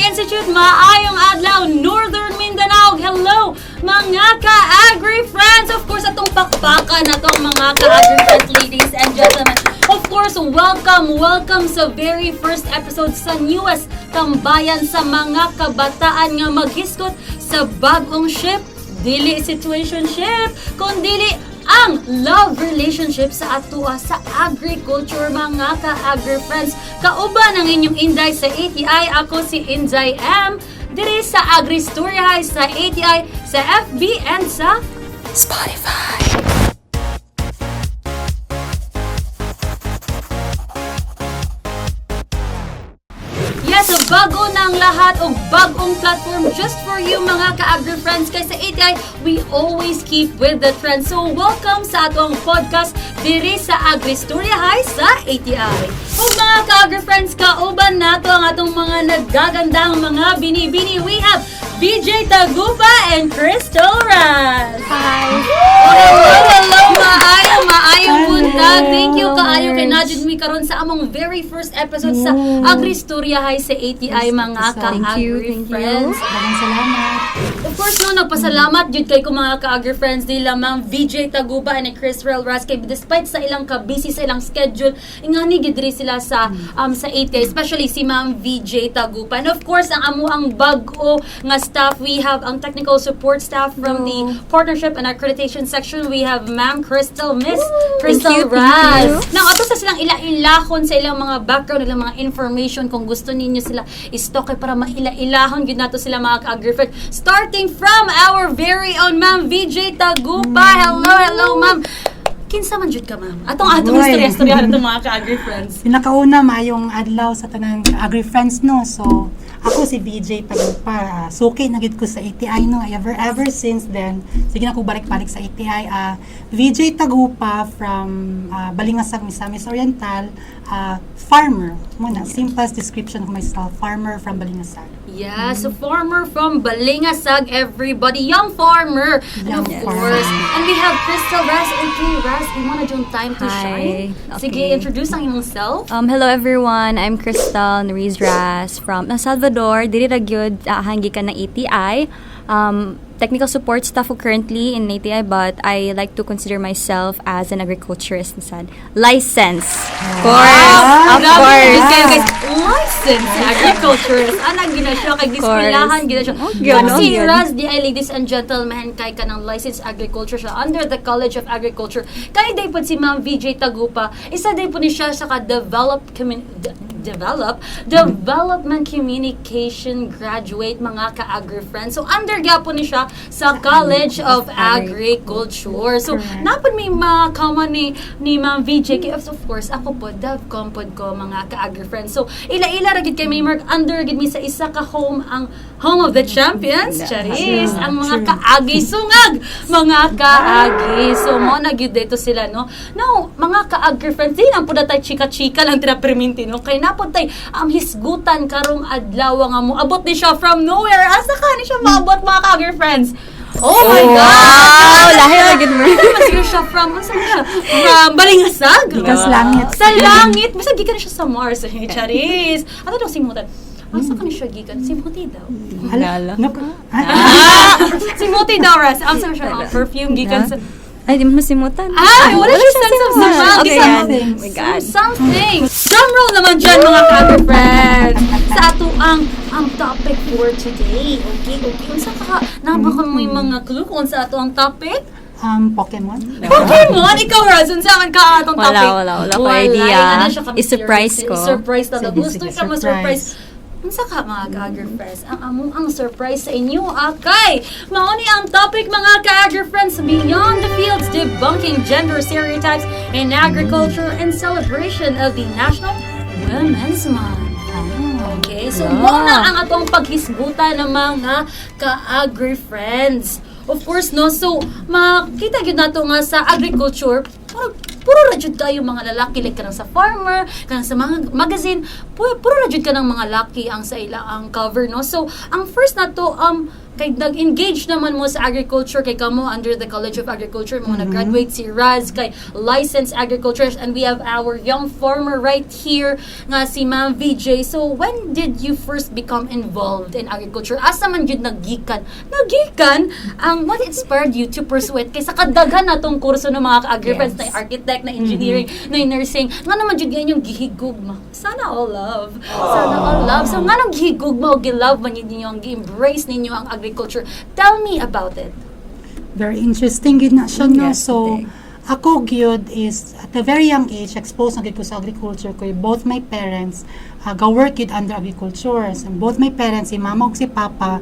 Institute, maayong adlaw, Northern Mindanao. Hello, mga ka-agri friends. Of course, atong pakpakan na itong mga ka-agri friends, ladies and gentlemen. Of course, welcome sa very first episode sa newest tambayan sa mga kabataan nga maghiskot sa bagong ship. Dili situationship, kundi ang love relationship sa atua sa agriculture, mga ka-agri friends. Kauban ang inyong Inday sa ATI. Ako si Inday M. Diri sa Agristoryahay sa ATI, sa FB and sa Spotify. Yes, bago ng lahat o bagong platform just for you, mga ka-agri friends. Kaya sa ATI, we always keep with the trend. So, welcome sa atong podcast diri sa Agristoryahay sa ATI. Kung mga ka-agri friends, kauban nato ang atong mga naggagandang mga binibini. We have BJ Tagupa and Crystal Raz. Hi! Hello! Maayong buntag. Thank you kaayo kay Najid mi karon sa among very first episode sa Agristoryahay sa ATI, mga ka-agri friends. Maraming salamat. Of course, nagpasalamat jud kay ko mga ka-agri friends di lamang VJ Tagupa and Crystal Raz kay despite sa ilang ka-busy sa ilang schedule, ingani gid diri sila sa ATI, especially si Ma'am VJ Tagupa. And of course, ang bag-o nga staff, we have ang technical support staff from the partnership and accreditation section. We have Ma'am Crystal, Miss Crystal Raz. Now, ato sa silang ila-ilahon sa ilang mga background, ilang mga information kung gusto ninyo sila i-stock para maila-ilahon yun nato sila mga ka-agri friends. Starting from our very own Ma'am VJ Tagupa. Hello ma'am. Kinsa man jud ka, ma'am? Atong istorya natong mga ka-agri friends. Pinakauna, mayong adlaw sa tanang agri friends, no? So, ako si BJ Tagupa. Suki na gid ko sa ATI, no? Ever since then, sige na ko balik-balik sa ATI. VJ Tagupa from Balingasag, Misamis Oriental, farmer. Muna, simplest description of myself, farmer from Balingasag. Yeah, so farmer from Balingasag, everybody. Young farmer. Young of farmer. course. And we have Crystal Raz. Okay, Raz, you wanna do time to shine? Sige, introduce ang imong self. Hello everyone, I'm Crystal Raz from Salvador. Diri ra gyud hanggi ka ng ATI. Technical support staff ko currently in ATI, but I like to consider myself as an agriculturist instead. License. Of course. Guys, licensed agriculturist. Anang gina siya, kay dispilahan gina siya. Kung si Raz, ladies and gentlemen, kay ka ng licensed agriculture siya under the College of Agriculture. Kaya day po si Ma'am VJ Tagupa, isa day po ni siya sa development communication graduate, mga ka-agri friends. So, underga po ni siya sa College of Agriculture. So, napod may makama ni Ma'am VJ. Of course, ako po, DevCom po ko, mga ka-agri friends. So, ila-ila ragid kay may under gid mi sa isa ka home, ang home of the champions, Charis, ang mga ka-agi sungag, mga ka-agi. So, mo na gyud dito sila, no? Now, mga ka-agri friends, di lang po na tayo chika-chika lang tinaperminti, no? Kaya napod tayo hisgutan karong adlaw nga mo. Abot ni siya from nowhere. Asa ka ni siya maabot, mga ka-agri friends? Oh my God! Wow! Lahi na gid mo. Masig siya from, asa siya? From Balingasag? Gikas langit. Sa langit. Masig gikan siya sa Mars. Charis. Ato daw simutan. Asa ka ni siya gikan? Simuti daw. Alala. Simuti daw, Ras. Asa siya? Perfume gikan sa... Ay, di mo masimutan. Wala siya sense of smell. Okay, something. Oh my God. Something. Drum roll naman dyan, mga ka-agri friends. Sa ato ang topic for today. Okay. Unsa ka? Nabaka mo yung mga clue kung sa ato ang topic? Pokemon. Pokemon? Ikaw, Raz, unsa man ka atong topic? Wala ko idea. Ano siya kami I-surprise ko. I-surprise na. Gusto Sige, ka ma-surprise. Unsa ka, mga ka-agri friends? Ang surprise sa inyo, akay! Mauni ang topic, mga ka-agri friends, Beyond the Fields, Debunking Gender Stereotypes in Agriculture and Celebration of the National Women's Month. Okay, so muna ang atong paghisgutan ng mga ka-agri friends. Of course, no? So, makita yun nato nga sa agriculture, puro rajud kayo mga lalaki, like kanang sa farmer, kanang sa mga magazine, puro rajud ka ng mga laki ang sa ila ang cover, no? So, ang first na to, kay nag-engage naman mo sa agriculture, kay kamo under the College of Agriculture mo nag-graduate si Raz kay licensed agriculturist, and we have our young farmer right here nga si Ma'am VJ. So when did you first become involved in agriculture? Asa man jud nagikan ang what inspired you to pursue it? Kaysa kadaghan na tong kurso ng mga ka-agri-friends na architect, na engineering, na nursing, nga naman jud yung gihigugma. Sana all love. Sana all love. So nga nang gihigugma o gilove man ninyo, ang gi-embrace ninyo ang agriculture. Tell me about it. Very interesting gid na siya, no? Yes, So, ako gyud is at a very young age exposed na gid ko sa agriculture ko. Both my parents ga-work gid under agriculture. So, both my parents, si mama ug si papa,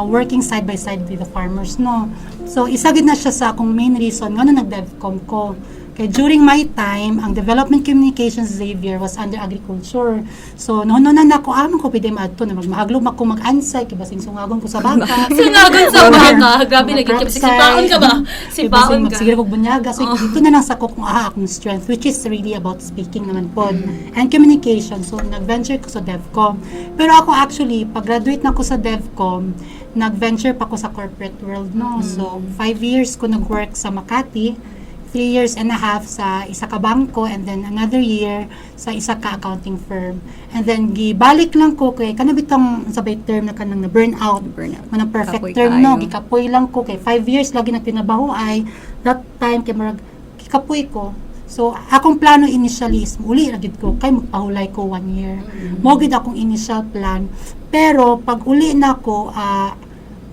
working side by side with the farmers, no? So, isa gid na siya sa akong main reason nga nag-devcom ko. Kaya during my time, ang Development Communications Xavier was under agriculture. So, noon na ako, ko pwede maadto na magmahaglog ako mag-ansay, kibasing sungagon ko sa baka. Sungagon sa baka. Grabe, nagkikip. Sipaon ka ba? Sipaon ka. Sige ko bunyaga. So, dito na lang sa akong strength, which is really about speaking naman po. And communication. So, nag-venture ko sa DevCom. Pero ako actually, pag-graduate na ako sa DevCom, nag-venture pa ako sa corporate world, no? So, 5 years ko nag-work sa Makati, 3 years and a half sa isa ka bangko, and then another year sa isa ka accounting firm. And then gibalik lang ko kay kanabitang sabay term na kanang na burnout. Manang perfect Kapoy term, kayo. no? Gikapoy lang ko kay 5 years lagi nagtinabaho ay that time kay marag gikapoy ko. So akong plano initially is uli ra gid ko kay magpahulay ko 1 year. Mo gid akong initial plan. Pero pag uli na ko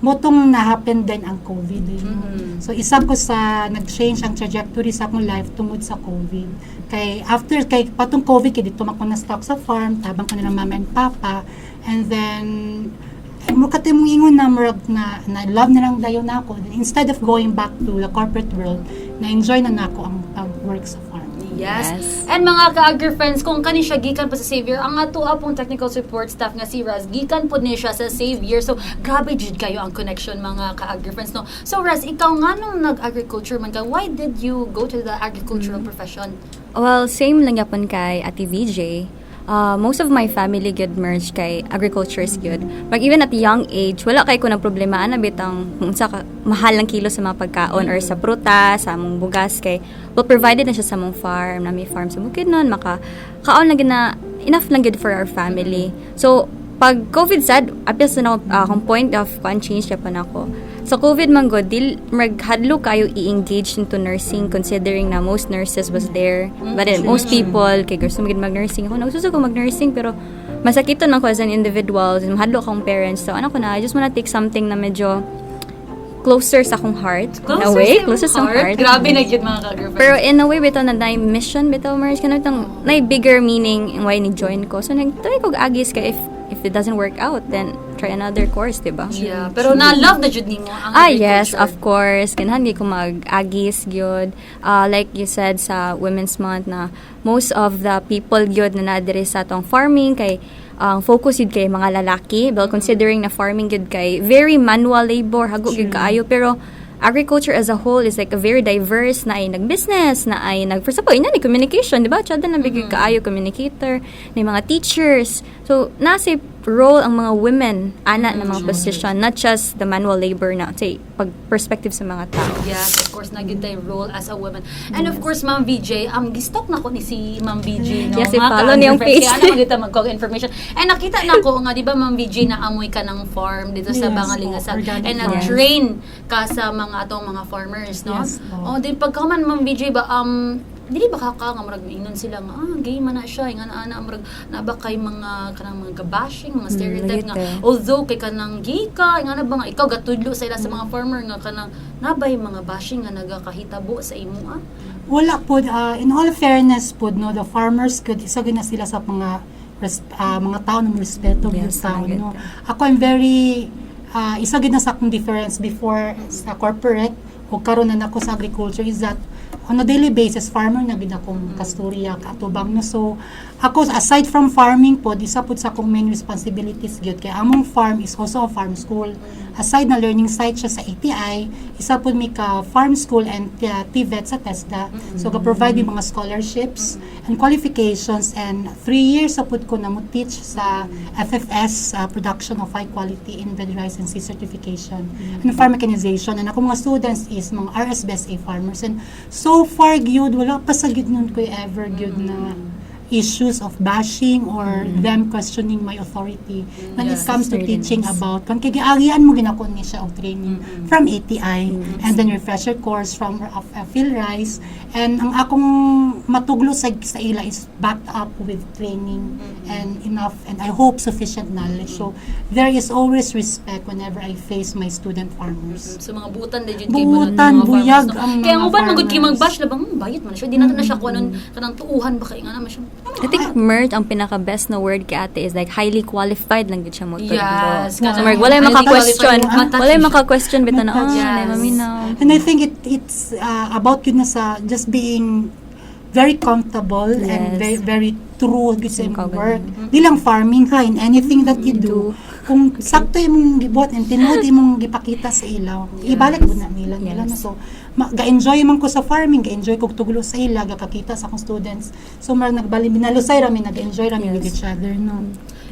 motong na-happen din ang COVID. So, isa ko sa nag-change ang trajectory sa akong life tungod sa COVID. Kay patong COVID, kaya dito ako na-stock sa farm, tabang ko nilang mama and papa. And then, mukati mong ingon na love nilang dayo na ako. Instead of going back to the corporate world, na-enjoy na ako ang pag-work sa farm. Yes. And mga ka-agri-friends, kung kani siya gikan pa sa Xavier, ang ato pong technical support staff nga si Raz, gikan po niya siya sa Xavier. So, grabe jud kayo ang connection mga ka-agri-friends, no? So, Raz, ikaw nga nung nag-agriculture man ka, why did you go to the agricultural profession? Well, same lang yapon kay Ate VJ. Most of my family good merge kay agriculture is good. But even at a young age, wala kay ko ng problema na bitang sa mahal ng kilo sa mga pagkaon or sa prutas, sa mong bugas kay well provided na siya sa mong farm, na may farm sa bukid nun, kaon lang na enough lang good for our family. So pag COVID sad, appears na akong point of change na pa na ako. So COVID man go, maghadlo kayo i-engage into nursing considering na most nurses was there. But then most people, kay gusto mag-nursing. Ako nagsuso ko mag-nursing pero masakiton man ko as an individual. Mahadlo akong parents. So I just wanna take something na medyo closer sa akong heart. In a way, closer sa akong heart. Grabe na yun mga ka-agri-friends. Pero in a way, bitaw na mission, bitaw Mars, kanang na bigger meaning why ni-join ko. So nag-try ko agis ka if it doesn't work out, then try another course, diba? Yeah, pero na-love na jud nimo ang agriculture. Yes, of course. Ganahan ko mag-agis gyud. Like you said sa Women's Month na most of the people gyud na nadiri sa atong farming kay focus yun kay mga lalaki. Well, considering na farming yun kay very manual labor, hago gyud kaayo, pero agriculture as a whole is like a very diverse na ay nag-business, na ay first of all, ni communication, di ba? Tsada na bigay kaayo, communicator, na mga teachers. So, nasa role ang mga women, na mga position, not just the manual labor na, say, perspective sa mga tao. Yes, of course, naging tayo role as a woman. And of course, Ma'am VJ, gistok na ko ni si Ma'am VJ, no? Yes, i-follow niyo yung page. Kaya naman kita information. And nakita na ko nga, di ba, Ma'am VJ, na amoy ka ng farm dito sa Bangalingasal. And nag-train ka sa mga atong mga farmers, no? Yes, din pagkaman, Ma'am VJ, ba, dili ba ka nga marag ingon sila nga gay man na siya nga ana marag naba kay mga kanang mga bashing mga stereotype nga although kay kanang gay ka nga na ba nga ikaw gatudlo sa ila sa mga farmer nga kanang nabay mga bashing nga nagakahitabo sa imo Wala po, in all fairness po, no, the farmers could isa na sila sa mga tao na respeto ng tao, no. Ako I'm very isa gid na sa akong difference before sa corporate o karon na nako sa agriculture is that on a daily basis, farmer na gid akong kasturya, katubang na. So, ako, aside from farming po, isa po sa akong main responsibilities gyud kay among farm is also a farm school. Aside na learning site siya sa ATI, isa po mi ka farm school and TVET sa TESDA. So, ka-provide yung mga scholarships and qualifications, and 3 years sa po ko na mo teach sa FFS, production of high quality inbred rice and seed certification, and farm mechanization. And ako mga students is mga RSBSA farmers. And so far gyud wala pa sa gyud nun ko ever gyud na issues of bashing or them questioning my authority when it comes to teaching about kung kagiagian mo ginakon ni siya of training from ATI and then refresher course from field rice, and ang akong matuglo sa ila is backed up with training and enough, and I hope sufficient knowledge. So there is always respect whenever I face my student farmers. So mga butan din Butan, buyag ang kaya mga mo ba magud kay farmers. magbash labang bayad man siya di nato na siya kuanon kanang tuuhan ba kay nga naman siya. I think merge ang pinaka-best na word kay ate is like highly qualified lang gid siya mo tudlo. Yes, So, kanang merg wala highly maka-question, qualified. wala maka-question bitan na Matouch. ay maminaw. And I think it's about yun na sa just being very comfortable and Yes. very, very true sa Yung imong kaugalingon. work. Di lang farming ha, in anything that you do. Kung sakto imong gibuhat and tinuod imong gipakita sa ilaw, ibalik mo na nila nila na. So, ga-enjoy man ko sa farming, ga-enjoy ko tuglo sa ila, gakakita sa akong students. So, marag nagbali, binalusay rami, nag-enjoy rami with each other, no?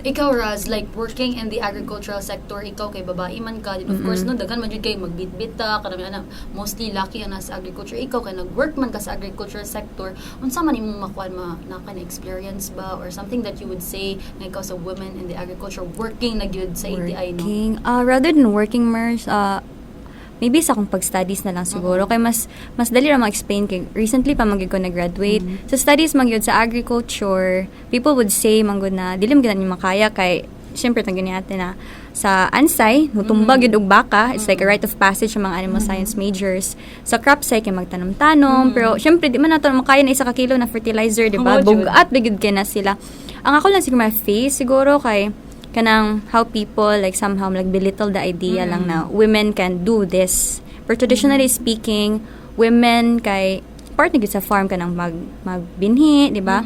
Ikaw, Raz, like working in the agricultural sector, ikaw kay babae man ka, of course, no, daghan man jud kay magbitbit ta, karami ana, mostly lucky ana sa agriculture. Ikaw kay nag-work man ka sa agricultural sector, unsa man imong makuan na kind of experience ba or something that you would say na ikaw sa women in the agriculture working na gyud sa ATI, no? Working. Rather than working merge, maybe sa akong pag-studies na lang siguro. Kay mas dali ra ma-explain kay recently pa magid ko na-graduate. Sa studies magyud sa agriculture, people would say manggod na dili mo gyud makaya kay syempre tang natin na sa Ansay, nutumbag yun og baka. It's like a rite of passage sa mga animal science majors. Sa crop sci, kay magtanom-tanom. Pero, syempre, di man nato makaya na isa ka kilo na fertilizer, di ba? Bugat, bigid kay na sila. Ang ako lang siguro face, siguro kay kanang how people like somehow like belittle the idea lang na women can do this. But traditionally speaking, women kay part na gyud sa farm kanang magbinhi, di ba?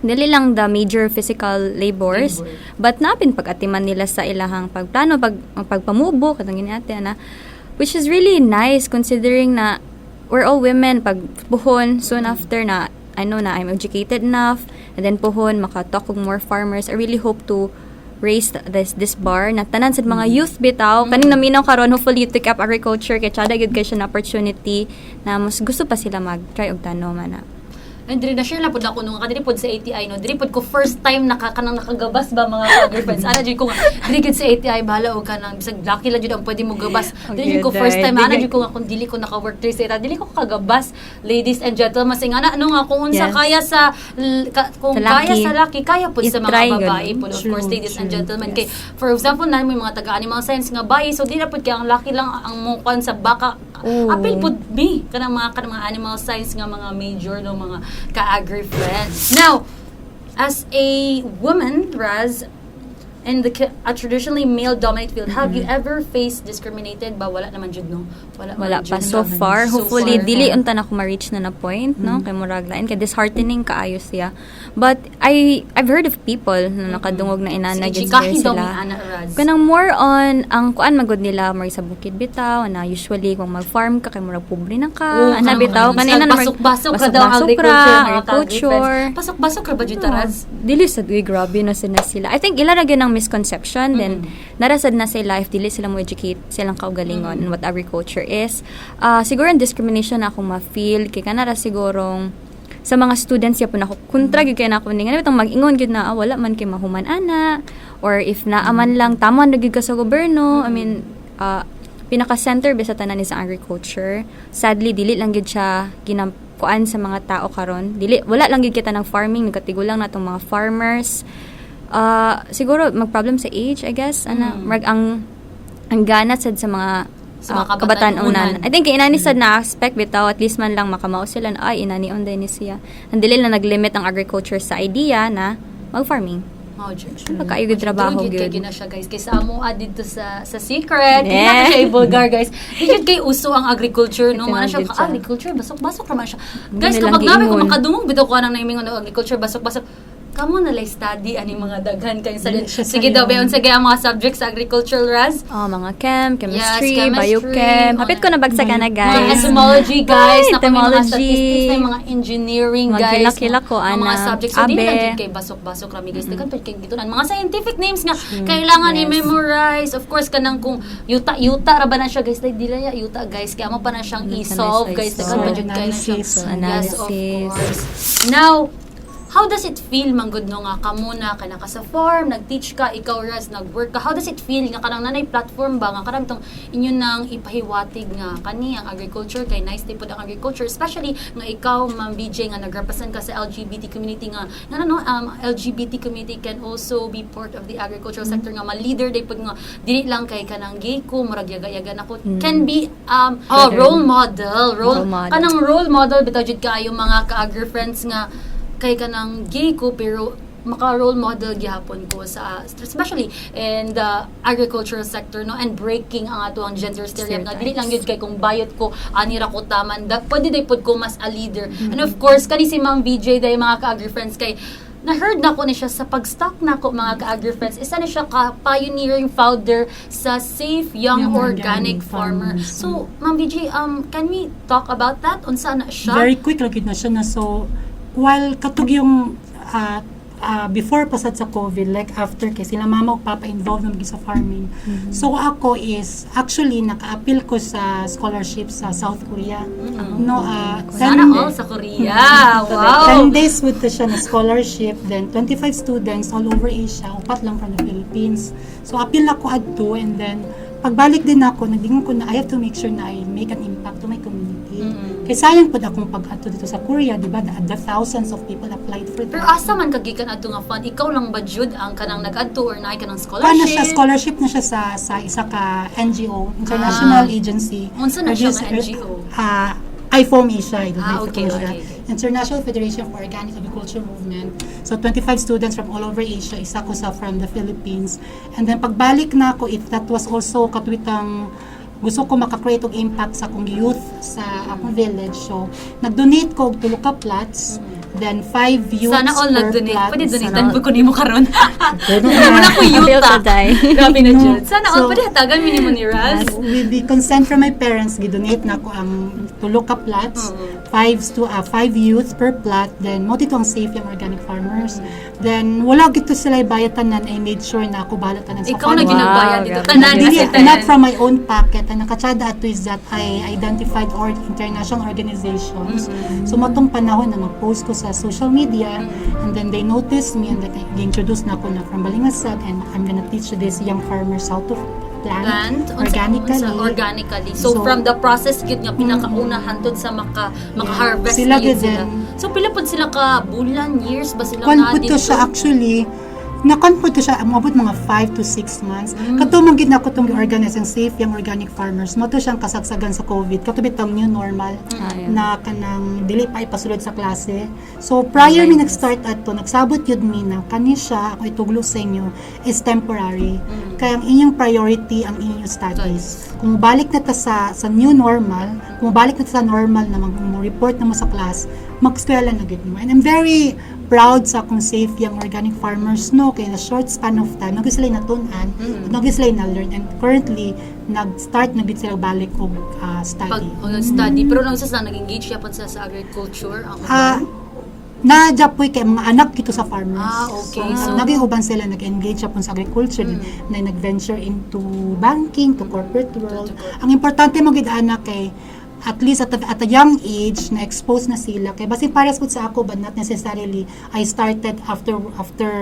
Dili lang the major physical labors, but napin pag-atiman nila sa ilahang pagplano, pagpamubo, katong ginate na, which is really nice considering na we're all women. Pag puhon, soon after na, I know na I'm educated enough, and then puhon, makatalk og more farmers. I really hope to raise this bar na tanan sa mga youth bitaw kaning naminaw karon, hopefully you take up agriculture kay tsada gyud kay siya na opportunity na mas gusto pa sila mag-try og tanoman na. And diri na share lang pud ako nung kadiri pod sa ATI, no, diri pod ko first time nakagabas ba mga girlfriends ana jud ko nga diri gid sa ATI bahala og kanang bisag lucky lang jud ang pwede mo gabas. Diri jud ko first time ana jud ko nga kung dili ko naka-work diri sa ATI, dili ko kagabas, ladies and gentlemen, sing ana ano nga kung unsa Yes. kaya sa kung Sa kaya laki. sa laki kaya pod sa I-try mga babae yun. pod, of True, course, ladies and true. gentlemen. Kay for example na may mga taga animal science nga bayi, so dili pod kay ang laki lang ang mo kwan sa baka. Apil pod me kanang mga animal science nga mga major no mga ka-agri friends. Now, as a woman, Raz, in a traditionally male-dominated field, have you ever faced discriminated ba? Wala naman jud, no? Wala man pa jud, so no? far. So Hopefully far. dili unta na ko ma-reach na point, no? Kay murag lain kay disheartening kaayo siya. But I've heard of people na nakadungog na inana Sige, gyud chikahi daw sila. ni Ana, Raz. Kanang more on ang kuan magud nila more sa bukid bitaw na usually kung mag-farm ka kay murag pobre na ka. Ana bitaw kanina na pasok-basok ka daw ang agriculture. Pasok-basok ka ba jud, Raz? Dili sad uy, grabe na sila. I think ila ra gyud ang misconception then narasad na sa life dili sila mo educate silang kaugalingon on what agriculture is. Siguro ang discrimination na akong ma-feel kay kanara sigurong sa mga students ya po na kontra gyud kay na ako ning ano bitong mag-ingon gyud na wala man kay mahuman ana or if naaman lang tama na gyud ka sa gobyerno. I mean pinaka-center sa tanan ni sa agriculture. Sadly dili lang gyud siya ginamkuan sa mga tao karon. Dili wala lang gyud kita ng farming, nagkatigo lang natong mga farmers. Siguro mag-problem sa age, I guess. Marag ang ganat sad sa mga kabataan-unan. I think inani sad na aspect bitaw at least man lang makamao sila na ay inani on din ni siya. Ang dili na nag-limit ang agriculture sa idea na mag-farming. Pagkaayo gid trabaho Kay gyud. gina siya guys. Kaysa amo dito sa secret. Hindi Yeah. na siya i-vulgar guys. Hindi kay uso ang agriculture no. Ito Mana siya lang gyud siya. agriculture basok-basok naman siya. Hindi Guys nilang kapag namin ko giingon. makadungog bitaw ko nang naimingon og agriculture basok-basok. Kamo na lay study ani mga daghan kay sa Dili siya sige sayo. daw bayon sige ang mga subjects sa agricultural Raz. Mga chem, chemistry, Yes, chemistry, biochem. Hapit ko nabagsak na Mga guys. entomology guys, Ay, na may mga entomology. statistics, may mga engineering Mga guys. kilak-kilak ko, mga ana. subjects. So, di Abe. lang yun kay basok-basok rami guys. Dagan pa kay dito mga scientific names nga kailangan Yes. i-memorize. Of course kanang kung yuta ra ba na siya guys, dili ya yuta guys. Kaya mo pa na siyang i-solve guys. Dagan pa jud kay na siya. Analysis. Yes, of Analysis. course. Now, how does it feel manggod no nga kamuna ka na ka sa farm, nag-teach ka, ikaw Raz, nag-work ka. How does it feel nga kanang nanay platform ba nga kanang tong inyo nang ipahiwatig nga kani ang agriculture kay nice type ang agriculture, especially nga ikaw Ma'am BJ nga nagrepresent ka sa LGBT community nga LGBT community can also be part of the agricultural sector nga ma-leader day pud nga dili lang kay kanang gay ko murag yaga-yaga nako can be role model Role model. kanang role model bitaw jud kaayo mga ka-agri friends nga kay kanang gay ko pero maka-role model gihapon ko sa especially in the agricultural sector no and breaking ang ato ang gender stereotype nga dili lang gyud kay kung bayot ko ani ra ko taman pwede day pud ko mas a leader and of course kani si Ma'am VJ day mga ka-agri friends kay na-heard na ko ni siya sa pag-stock na ko mga ka-agri friends. Isa na siya ka-pioneering founder sa Safe Young Organic Farmer. So, Ma'am VJ, can we talk about that? Unsa na siya? Very quick lang gid na siya na so while katug yung before pasad sa COVID, like after kay sila mama ug papa involved naman sa farming. So ako is actually naka-appeal ko sa scholarship sa South Korea. No, Sana all sa Korea. Wow! 10 days with siya na scholarship, then 25 students all over Asia, upat lang from the Philippines. So appeal ako adto and then pagbalik din ako, nagdingon ko na I have to make sure na I make an impact to my community. Kaya sayang po akong pag-ato dito sa Korea, di ba? The thousands of people applied for that. Pero asa man kagikan adto nga fund? Ikaw lang ba jud ang kanang nag-adto or naay kanang Paano siya? scholarship? Scholarship na siya sa isa ka NGO, international agency. Unsa na siya nga NGO? IFOM Asia. I don't know if Okay, you know okay. siya. International Federation for Organic Agriculture Movement. So 25 students from all over Asia, isa ko from the Philippines. And then pagbalik na ako, that was also katwitang gusto ko maka-create og impact sa akong youth sa akong village. So nag-donate ko og 2 ka plots. Then 5 youths Sana all per nag-donate. plot. Pwede donatean po ko nimo karon. Pwede Wala ko Appeal yuta. sa day. Grabe na No. jud. Sana all So, pwede hatagan minimo ni Raz. With the consent from my parents, gidonate na ko ang 2 ka plots, 5 youth per plot, then mo dito ang safe yung organic farmers. Then wala gito sila ibayad tanan, I made sure na ako bahala tanan sa Ikaw na farm. ginagbayan Wow, dito. grabe. Tanan Dili, kasi not from my own pocket. Ang nakatsada ato is that I identified international organizations. So matong panahon na mag-post ko sa social media, and then they noticed me and then i-introduce na ako na from Balingasag and I'm gonna teach these young farmers how to plant organically. So, So, from the process gid nga pinakauna hantod sa maka-harvest Sila na yun gid sila. din. So pila pud sila ka bulan, years ba sila Kwan na po to siya actually, nakon po to siya, umabot mga 5 to 6 months. Katumang gid na ko itong organize ang Safe Young Organic Farmers. Mo to siyang kasagsagan sa COVID. Katubit ang new normal na kanang dili pa ipasulod sa klase. So prior mi nag-start ato, nagsabot yun mi na kani siya, ako ituglo sa inyo, is temporary. Kaya ang inyong priority ang inyong studies. Kung balik na ta sa new normal, kung balik na ta sa normal na mag-report na mo sa class, mag-eskwela na gid mo. And I'm very proud sa akong Safe Young Organic Farmers no kay na short span of time nag sila natun-an nag sila na learn and currently nag-start na gid sila balik og study. Study pero nang sa nag-engage siya pud sa agriculture ang Na japoy kay mga anak kito sa farmers. Okay. So naging uban sila nag-engage siya sa agriculture na nag-venture into banking to corporate world. Ang importante mo gid anak kay at least at a young age na expose na sila kay basin pares pud sa ako but not necessarily I started after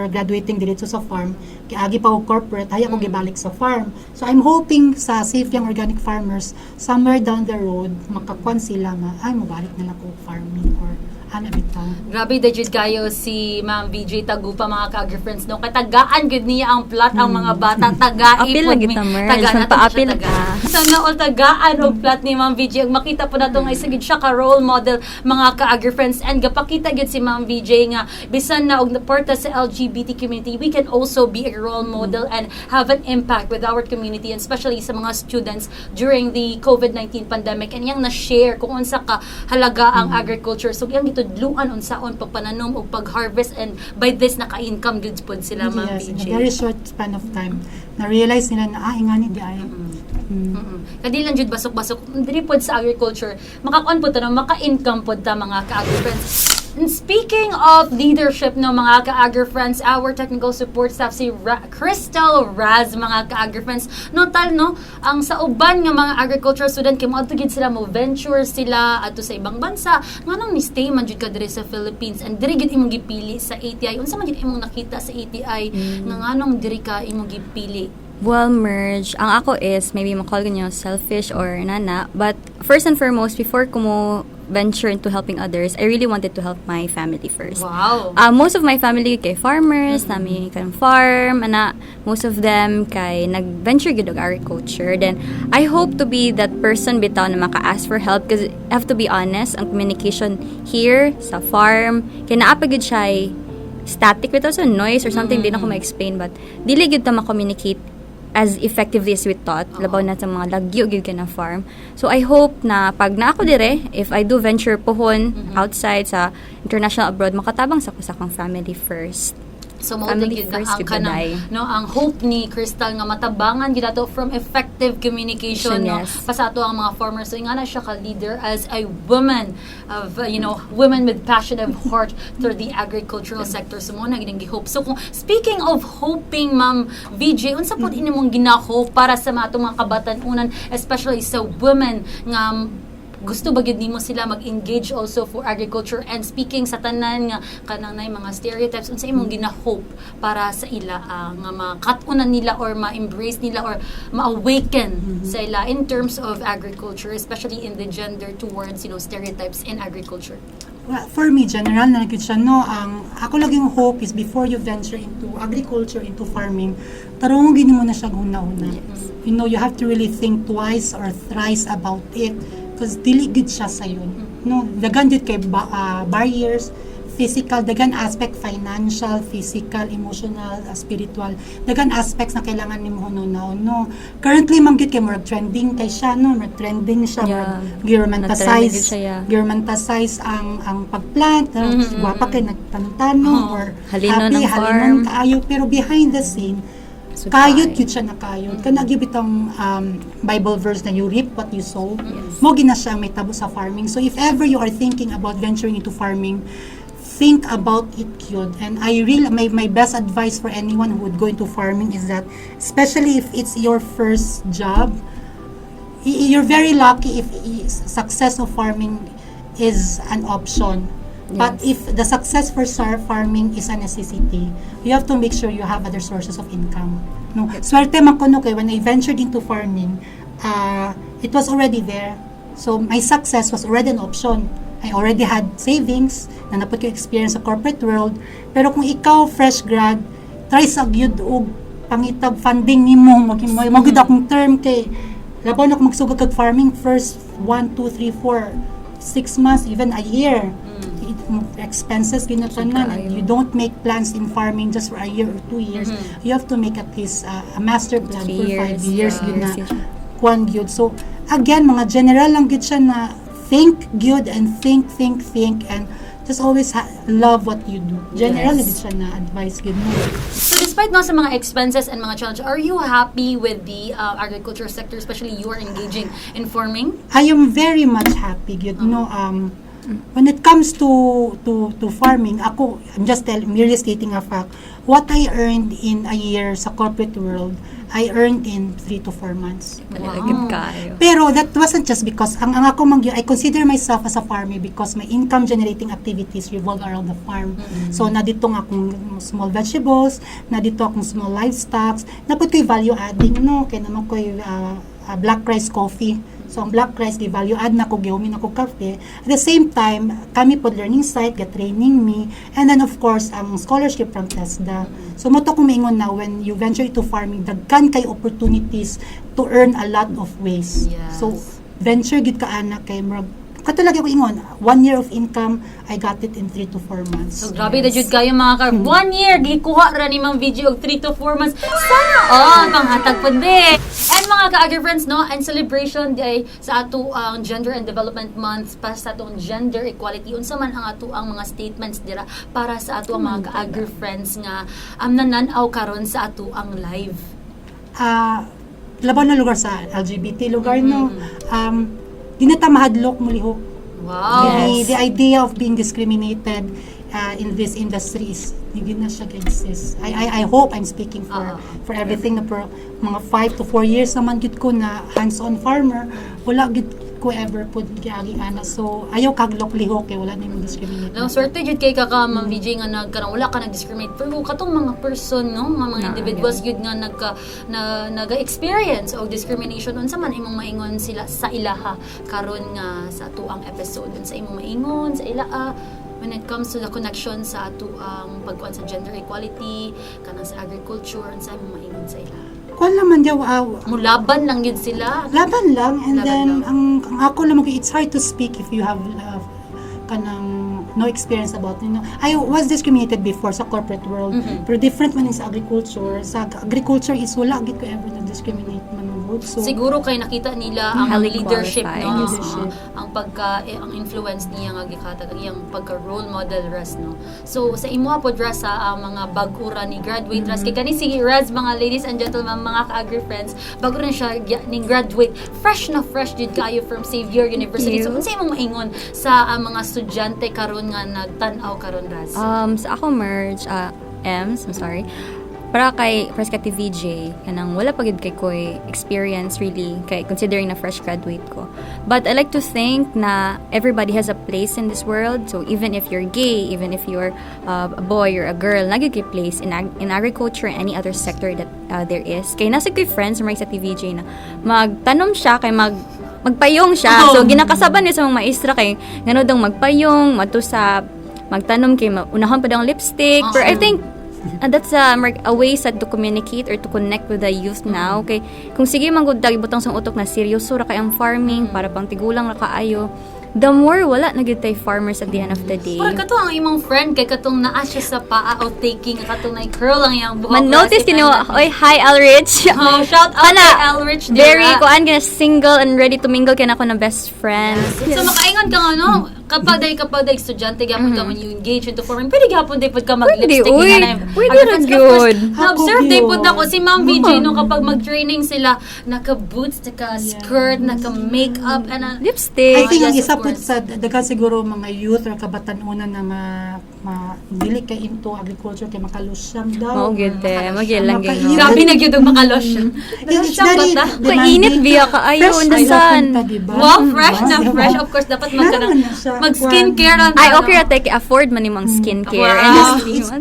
graduating dito sa farm kay agi pa og corporate haya ko gibalik sa farm. So I'm hoping sa Safe Young Organic Farmers somewhere down the road makakwan sila nga ay mabalik na lang ko farming or ana bitaw. Grabe da jud kayo si Ma'am VJ Tagupa mga ka-agri-friends no kay tagaan gud niya ang plot ang mga bata tagai Apil pud lagi mi. ta, Mer. Tagaan San nato pa-apil siya tagaan. Sana all tagaan og plot ni Ma'am VJ ug makita po nato nga isa gid siya ka role model mga ka-agri-friends, and gapakita gid si Ma'am VJ nga bisan na og naporta sa LGBT community, we can also be a role model and have an impact with our community, and especially sa mga students during the COVID-19 pandemic, and yang na-share kung unsa ka halaga ang agriculture. So yang gitudluan unsaon pagpananom o pag-harvest, and by this naka-income goods po sila, Ma'am Yes, in VJ. a very short span of time, na-realize nila na, ingani di ay. Kadi lang jud basok-basok diri pod sa agriculture, makakuan pod ta, maka-income pod ta mga ka-agri-friends. And speaking of leadership no mga ka-agri-friends, our technical support staff si Crystal Raz mga ka-agri-friends, notal no ang sa uban nga mga agricultural student kay moadto gid sila mo venture sila adto sa ibang bansa, nganong ni stay man jud ka diri sa Philippines, and diri gid imong gipili sa ATI. Unsa man jud imong nakita sa ATI nga nganong diri ka imong gipili? Well, Merge, ang ako is, maybe makall nyo selfish or nana, but first and foremost, before ko mo venture into helping others, I really wanted to help my family first. Wow. Most of my family kay farmers, nami kan farm, ana, most of them kay nag-venture gid og agriculture. Then, I hope to be that person bitaw na maka-ask for help, because I have to be honest, ang communication here sa farm, kay naapa gid siya static without some noise or something, di na ko ma-explain, but dili gid ta ma-communicate as effectively as we thought, labaw na sa mga lagyo gid ka na farm. So I hope na pag na ako dire, if I do venture pohon outside sa international abroad, makatabang sa ko sa akong family first. So mo Family gid first, ang di ba, kanang Day? no ang hope ni Crystal nga matabangan gid ato from effective communication no Yes. pa sa ato ang mga farmers. So ingana siya ka leader as a woman of women with passion of heart through the agricultural sector. So mo na gid ang gihope. So kung speaking of hoping, Ma'am VJ, unsa pod inimong ginahope para sa mga atong mga kabatan-unan, especially sa women nga gusto ba gid nimo sila mag-engage also for agriculture, and speaking sa tanan nga kanang nay mga stereotypes, unsa imong gina-hope para sa ila nga makatunan nila or ma-embrace nila or ma-awaken sa ila in terms of agriculture, especially in the gender towards stereotypes in agriculture? Well, for me, general na nagkit siya, no, ang ako laging hope is before you venture into agriculture, into farming, tarungin mo na siya una-una. You have to really think twice or thrice about it, because dili gid siya sa yun. No, dagan gid kay barriers, physical, dagan aspect, financial, physical, emotional, spiritual, dagan aspects na kailangan nimo no. Currently man gid kay more trending kay siya, no, more trending siya, Yeah. giromantasize, Na-trending gid siya, yeah. giromantasize ang pagplant, guwapa kay nagtanong-tanong or Halinon happy, ang farm. halinon kaayo, pero behind the scene, So kayod try. yun siya na kayod. Kana gibitang Bible verse na you reap what you sow. Mo gina siya may tabo sa farming. So if ever you are thinking about venturing into farming, think about it yun. And I really, my best advice for anyone who would go into farming is that, especially if it's your first job, you're very lucky if success of farming is an option. But if the success for farming is a necessity, you have to make sure you have other sources of income. No, swerte man ko no kay when I ventured into farming, it was already there. So my success was already an option. I already had savings, na napot ko experience sa corporate world. Pero kung ikaw fresh grad, try sa gyud og pangitab funding nimo, magud akong term kay labaw na ko magsugod kag farming first 1, 2, 3, 4, 6 months, even a year. Expenses ginatanan, and you don't make plans in farming just for a year or 2 years. You have to make at least a master plan 3 for 5 years yeah. gina kwan gyud. So again, mga general lang gyud siya na think good and think and just always love what you do. General gyud siya na advice gyud mo. So despite sa mga expenses and mga challenges, are you happy with the agriculture sector, especially you are engaging in farming? I am very much happy gyud no. When it comes to farming, ako, I'm just merely stating a fact. What I earned in a year sa corporate world, I earned in 3 to 4 months. Palilagid kayo. Pero that wasn't just because ang ako I consider myself as a farmer because my income generating activities revolve around the farm. So nadito nga akong small vegetables, nadito akong small livestock, naput ko'y value adding no, kaya naman ko'y black rice coffee. So, ang black rice, value add na ko, gihumin ako kape. At the same time, kami po learning site, training me, and then of course, ang scholarship from TESDA. So, mo to kung maingon na, when you venture into farming, dagkan kay opportunities to earn a lot of ways. Yes. So, venture gid ka anak kay murag katulad ako ingon 1 year of income I got it in 3 to 4 months. So, grabe na jud kayo mga ka. 1 year, gikuha ra ni Mang video og 3 to 4 months. Sana all, panghatag po be. And mga ka-agri friends, no, and celebration day sa ato ang Gender and Development Month, para sa atong gender equality. Unsa man ang ato ang mga statements dira para sa ato ang mga ka-agri friends nga nananaw karon sa ato ang live. Laban na lugar sa LGBT lugar no. Di na ta mahadlok mulihok. Wow. The idea of being discriminated in this industry is hindi na siya exist. I hope I'm speaking for everything na per mga 5 to 4 years naman gid ko na hands-on farmer, wala gid ko ever pud giagi ana. So ayaw kaglok lihok kay wala nimong discriminate. Nang swerte jud kay kaka Ma'am VJ nga wala ka nag-discriminate, pero katong mga person no, mga individuals jud nga nag-experience og discrimination, unsa man imong maingon sila sa ilaha karon nga sa atuang episode, unsa imong maingon sa ilaha when it comes to the connection sa ato ang pagkuan sa gender equality kanang sa agriculture, unsa imong maingon sa ilaha? Kuan naman daw Mulaban lang yun sila. laban lang and Laban then lang. ang ako lang it's hard to speak if you have kanang no experience about it. I was discriminated before sa corporate world, pero different man sa agriculture. Sa agriculture is wala gid ko ever na discriminate man good. So Siguro kay nakita nila ang Highly leadership, qualified. no? Leadership. Ang ang influence niya nga gikatag, iyang pagka role model ras, no. So sa imo pod ras sa mga bag-ura ni graduate ras kay kani sige ras, mga ladies and gentlemen, mga ka-agri friends, bago na siya ni graduate, fresh jud kayo from Xavier University. So unsa imong maingon sa mga estudyante karon nga nagtan-aw karon ras? Sa ako merge, Ems, I'm sorry. Para kay fresh ka VJ, kanang wala pagid kay ko'y experience really, kay considering na fresh graduate ko. But I like to think na everybody has a place in this world. So even if you're gay, even if you're a boy or a girl, nagig kay place in agriculture and any other sector that there is. Kay nasa ko'y friends may sa TVJ na magtanom siya kay magpayong siya. So ginakasaban niya sa mga maestra kay ngano dong magpayong, matusap, magtanom kay unahon pa daw ang lipstick. Pero I think that's a way to communicate or to connect with the youth now. Okay, kung sige manggod ibutang sang utok na seryoso ra kay ang farming para pang tigulang ra kaayo, the more wala na gyud tay farmers at the end of the day. Pero kato ang imong friend kay katong naa siya sa paa out taking, katong na curl ang iyang buhok. Man-notice tino, oy, hi Alrich. Oh, shout out kay Alrich dira. Very kuan gina single and ready to mingle kay nako na best friend. So makaingon ka nga no, kapag day estudyante gyapon ka when you engage into farming, pwede gyapon day pud ka mag-lipstick nga na. Pwede ra gyud. Na-observe day pud ako si Ma'am VJ no, kapag mag-training sila, naka-boots, naka-skirt, naka-makeup, and Lipstick. I think ang yes, isa of po course. sa daga siguro mga youth or kabatan-una na dili kay into agriculture kay makalusyang daw. Mao gyud magilang Makainit. gyud. Grabe na gyud og makalotion. It's Lotion ba very ta? Kainit biya ka ayo Fresh in the kayo sun. punta, diba? Wow, fresh na Diba? fresh. Of course, dapat Meron na siya. mag-skincare ang Ay, okay ra take afford man nimong skincare. Wow. And just, It's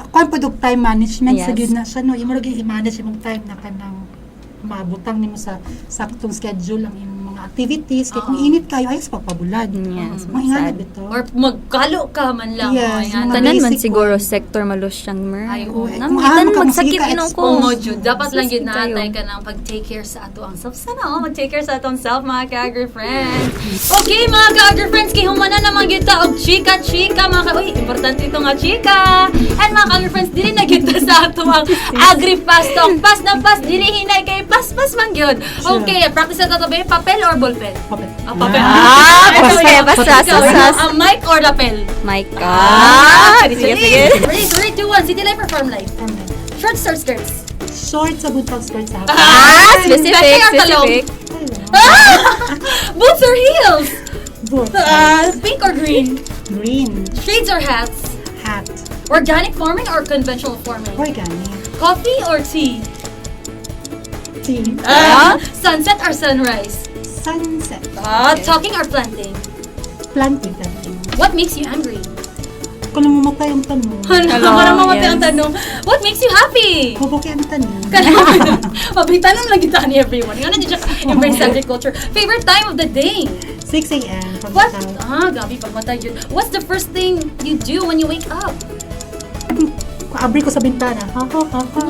kuan pa dog time management Yes. sa gyud na siya no. Imo ra gyud i-manage imong time na kanang mabutang nimo sa saktong schedule ang imong mga activities kay kung init kayo ayos pagpabulad. Yes, Mainganad sad. bito. or magkalo ka man lang. Yes, Yan. mga tanan man basic siguro one. sector malusyang mer. Ay, oo. Kung Namitan ano ka, magsakit sige ka inong ko. Oo, Jud. Dapat lang yun Sasakit kayo. naatay ka ng pag-take care sa ato ang self. Sana mag-take care sa atong self, mga ka-agri friends. Okay, mga ka-agri friends, kay humana naman kita og chika-chika, uy, importante ito nga chika. And mga ka-agri friends, dili na kita sa ato ang agri-fast talk. Pas na pas, dili hinay kay pas-pas man yun. Okay, practice na ito ba? Papel or ballpen? Papel. Papel. Basta. Ang mic or lapel? My God. Sige, sige. Ready, 3, 2, 1. City life or farm life? Shorts or skirts? Short sa buntag skirt sa hapon. Specific, Specific or talong? specific. Boots or heels? Both. Pink or green? Green. Shades or hats? Hat. Organic farming or conventional farming? Organic. Coffee or tea? Tea. Sunset or sunrise? Sunset. Talking or planting? Planting. What makes you angry? Kung mamatay ang tanong. Para mamatay yes. ang tanong. What makes you happy? Mabuki ang tanong. Mabitanong lang kita ni everyone. Nga na dyan siya embrace agriculture. Favorite time of the day? 6 a.m. from What? the town. Gabi, pagmatay yun. What's the first thing you do when you wake up? Abri ko sa bintana. Ha, ha, ha, ha.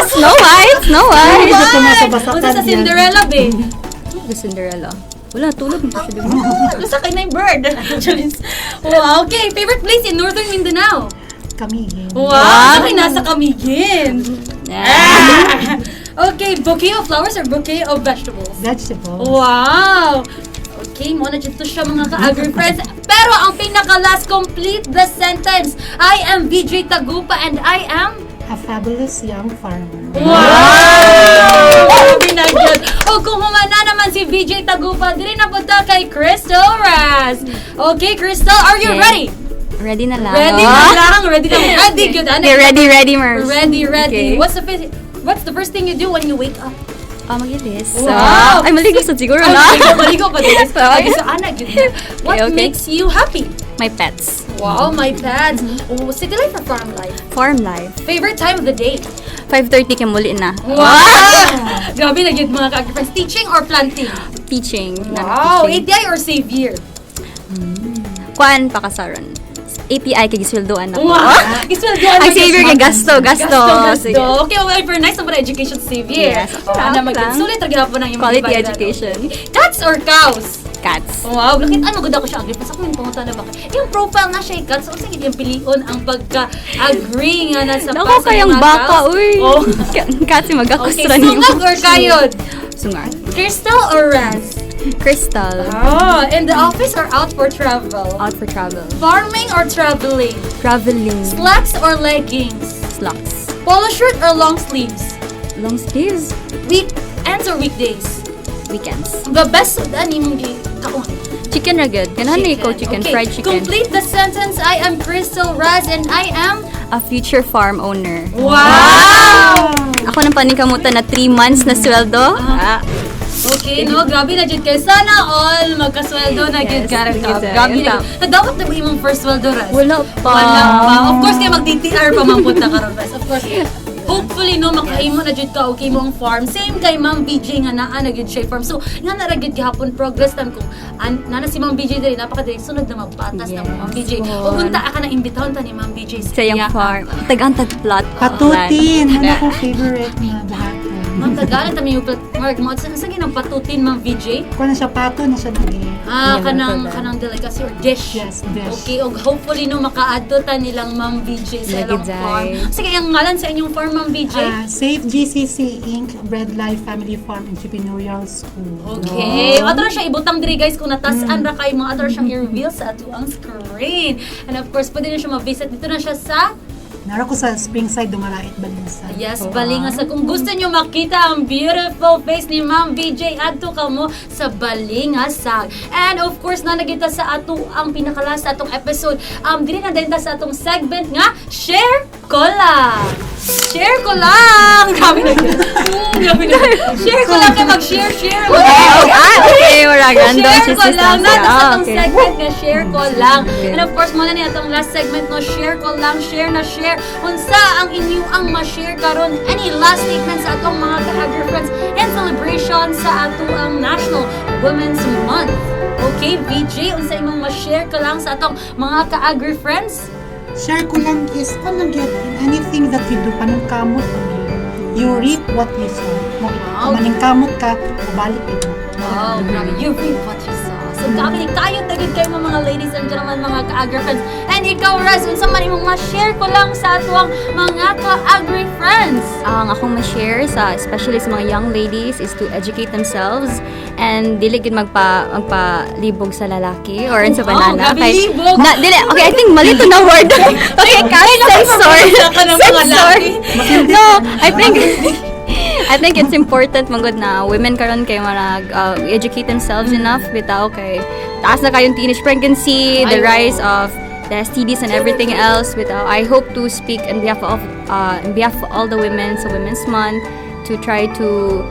Snow White, Snow White. Ito na sa basakan Unsa sa yan. Cinderella, babe? The Cinderella. Wala, tulog na siya, di ba? Gusto kayo na yung bird. Wow, okay. Favorite place in Northern Mindanao? Kamigin. Wow, okay, nasa Kamigin. Yeah. Okay, bouquet of flowers or bouquet of vegetables? Vegetables. Wow! Okay, muna dito siya mga ka-agri-friends. Pero ang pinaka-last, complete the sentence. I am VJ Tagupa and I am... A fabulous young farmer. Wow! Binagyan. O kung humana naman si VJ Tagupa, din na punta kay Crystal Raz. Okay, Crystal, are you ready? Ready na lang. Ready na lang. Ready na lang. Ready, good. Okay, ready, Mers. Ready. Okay. What's the first thing you do when you wake up? Mag-ilis. Wow! Ay, maligo sa siguro na. Maligo pa din. Okay, so Ana, what Okay. makes you happy? My pets. Wow, my pets. Oh, city life or farm life? Farm life. Favorite time of the day? 5:30 kay muli na. Wow! Grabe na yun mga ka-friends. Teaching or planting? Teaching. Wow! Teaching. ATI or Savior? Kuan pakasaron. ATI kay gisweldoan na. Wow! Isweldoan Ang Savior kay gasto. Sige. Okay, well, for nice naman education Savior. Yes. Ana, Lang. sulit rin po ng yung Quality mga education. Cats or cows? Cats. Wow, bakit ano gud ako siya agree? Pas ako yung pumunta na bakit? Yung profile na siya ikat, so sige yung pilion ang pagka-agree nga na sa Naku kayong baka, uy. Oh. Kasi Okay, magkakustra niyo. sungag or kayod? Sungag. Crystal or Raz? Crystal. Oh, in the office or out for travel? Out for travel. Farming or traveling? Traveling. Slacks or leggings? Slacks. Polo shirt or long sleeves? Long sleeves. Weekends or weekdays? Weekends. The best of the mong kaon. Chicken ra good. Ganahan na ikaw chicken. Okay. Fried chicken. Complete the sentence. I am Crystal Raz and I am... A future farm owner. Wow! Ako nang paningkamutan na 3 months na sweldo. Okay, no? Grabe na dyan kayo. Sana all magkasweldo na Yes, good karat ka. good. Grabe na. Yun Nadawat na ba imong first sweldo, Raz? Wala pa. Wala pa. Of course, kaya mag-DTR pa mapunta ka ron, Raz. Of course. Hopefully, no, makahimo na dyan ka, okay mo ang farm. Same kay Ma'am BJ nga naa na good siya farm. So, nga na good gihapon progress time kung nana si Ma'am BJ dali, napakadali. Sunod na magpatas na Yes, Ma'am BJ. good. O kunta ka na imbitahon ta ni Ma'am BJ. Sa yung farm. Tag-antag plot. Patutin. Ano ko favorite na bahaton. Ma'am, tagalan tami yung Mark mo. Sa ng patutin, Ma'am BJ? Kung na siya pato, na siya nag Kanang delicacy or dish. Yes, dish. Okay, o hopefully no makaadto ta nilang Ma'am BJ sa ilang Lagi, farm. Jai. Sige, ang ngalan sa inyong farm, Ma'am BJ? Safe GCC Inc. Bread Life Family Farm Entrepreneurial School. Okay. Ato na siya ibutang diri guys kung natasan ra kay mo ato ra siyang i-reveal sa ato ang screen. And of course, pwede na siya ma-visit dito na siya sa Nara ko sa Springside, Dumarait, Balinsa. Yes, Balingasag. Kung gusto nyo makita ang beautiful face ni Ma'am BJ, adto ka mo sa Balingasag. And of course, nanagita sa ato ang pinakalas sa atong episode. Dili na din ta sa atong segment nga, Share ko lang! Share ko lang! Grabe na yun. Grabe na yun. Share ko lang kaya mag-share lang. Okay, wala ganda. Share ko lang. Nata sa atong Okay. segment nga, share ko lang. And of course, muna niya atong last segment no, share ko lang, share na share. Unsa ang inyo ang ma-share karon? Any last statement sa atong mga ka-agri-friends and celebration sa ato ang National Women's Month? Okay, VJ, unsa imong ma-share ka lang sa atong mga ka-agri-friends? Share ko lang is, anything that you do, paningkamot, you reap what you sow. Wow. Maningkamot ka, mabalik ito. Wow, grabe. You reap what you saw. So, kami kayo tagid kayo mga ladies and gentlemen, mga ka-agri-friends. And ikaw, Raz, unsa man imong ma-share ko lang sa atuang mga ka-agri-friends? Ang akong ma-share sa especially sa mga young ladies is to educate themselves and dili gid magpalibog sa lalaki or sa banana. grabe, libog. Dili, okay, I think mali to na word. Okay, sensor. ka ng mga lalaki. No, I think it's important magod na women karon kay educate themselves enough bitaw kay taas na kayong teenage pregnancy, the rise of the STDs and everything else. Bitaw, I hope to speak on behalf of all the women sa Women's Month to try to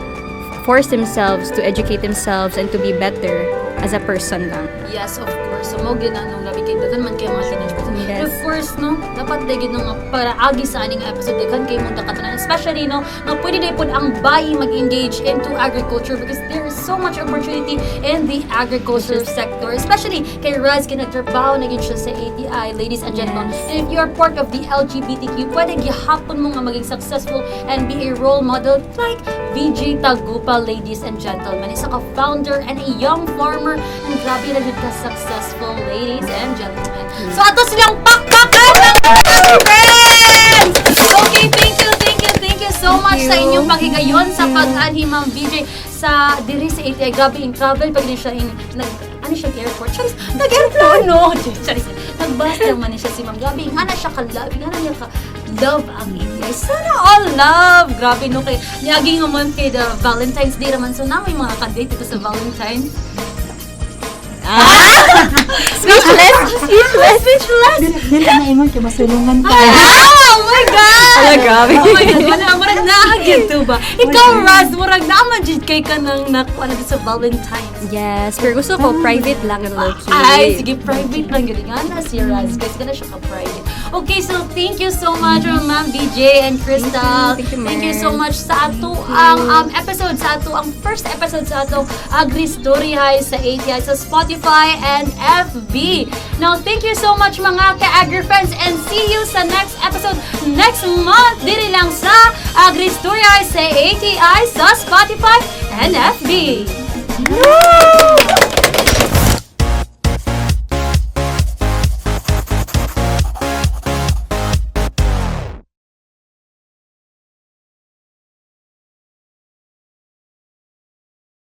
force themselves to educate themselves and to be better as a person lang. Yes, of course. So, mo ginanong labi kay dagan man kay mga teenage person. Yes. Of course, course, no, dapat dahil no, para agi sa aning episode, daghan kayo mong dakatanan. Especially, no, na pwede dahil po ang bayi mag-engage into agriculture because there is so much opportunity in the agriculture sector. Especially kay Raz, kay nagtrabaho, naging siya sa ATI, ladies and gentlemen. And if you are part of the LGBTQ, pwede gihapon mo nga maging successful and be a role model like VJ Tagupa, ladies and gentlemen. Isa ka founder and a young farmer and grabe na yun ka successful, ladies and gentlemen. So ato silang pakpakan ng friends! Okay, thank you so much sa inyong paghigayon sa pag-anhi, Ma'am VJ, sa diri sa ATI. Grabe in travel, pag din siya ano siya, airport? Charis, nag-airport, no? Charis, nagbas naman siya si Ma'am. Grabe, nga na siya ka-love, nga na niya ka-love ang ATI. Sana all love! Grabe, no? Kay, niyaging naman kay the Valentine's Day naman. So, na may mga ka-date ito sa Valentine's. Speechless! Dili na ingon kay masulungan pa. Oh my God! Ala, grabe. Oh my God, marag naagyan to ba? Ikaw, Raz, marag naamajid kay ka nang nakuha na sa Valentine's. Yes, pero gusto ko private lang and low-key. Ay, sige, private lang yun. Nga na si Raz, guys, ka na siya ka-private. Okay, so thank you so much, Ma'am BJ and Crystal. Thank you, Thank you so much sa ato ang episode, sa ato ang first episode sa ato Agristoryahay sa ATI, sa Spotify and FB. Now, thank you so much mga ka-Agri friends and see you sa next episode next month. Diri lang sa Agristoryahay sa ATI, sa Spotify and FB. Woo!